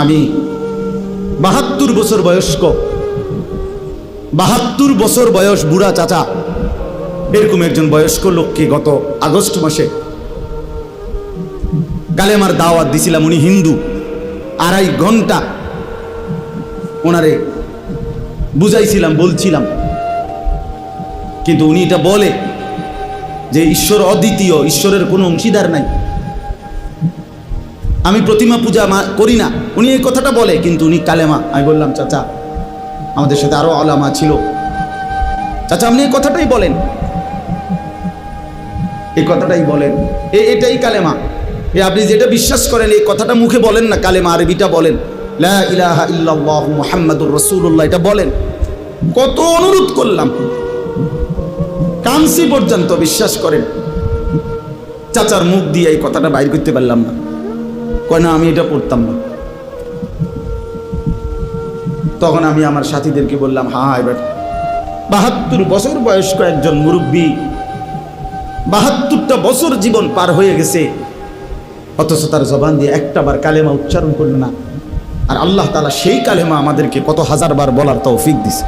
আমি ৭২ বছর বয়স্ক, ৭২ বছর বয়স বুড়া চাচা, এরকম একজন বয়স্ক লোককে গত আগস্ট মাসে কালেমার দাওয়াত দিছিলাম। উনি হিন্দু। ২.৫ ঘন্টা ওনারে বুঝাইছিলাম, বলছিলাম, কিন্তু উনি এটা বলে যে ঈশ্বর অদ্বিতীয়, ঈশ্বরের কোনো অংশীদার নাই, আমি প্রতিমা পূজা করি না। উনি এই কথাটা বলে, কিন্তু উনি কালেমা। আমি বললাম, চাচা, আমাদের সাথে আরো আলেমা ছিল, চাচা আপনি এই কথাটাই বলেন, এই কথাটাই বলেন, এটাই কালেমা। আপনি যেটা বিশ্বাস করেন এই কথাটা মুখে বলেন না, কালেমা আরবিটা বলেন, লা ইলাহা ইল্লাল্লাহু মুহাম্মাদুর রাসূলুল্লাহ, এটা বলেন। কত অনুরোধ করলাম, কামসি পর্যন্ত, বিশ্বাস করেন চাচার মুখ দিয়ে এই কথাটা বাইর করতে পারলাম না। কয় না, আমি এটা পড়তাম না। তখন আমি আমার সাথীদেরকে বললাম, হ্যাঁ, এবার ৭২ বছর বয়স্ক একজন মুরব্বী, ৭২টা বছর জীবন পার হয়ে গেছে, অথচ তার জবান দিয়ে একটাবার কালেমা উচ্চারণ করল না। আর আল্লাহ তাআলা সেই কালেমা আমাদেরকে কত হাজারবার বলার তৌফিক দিছে।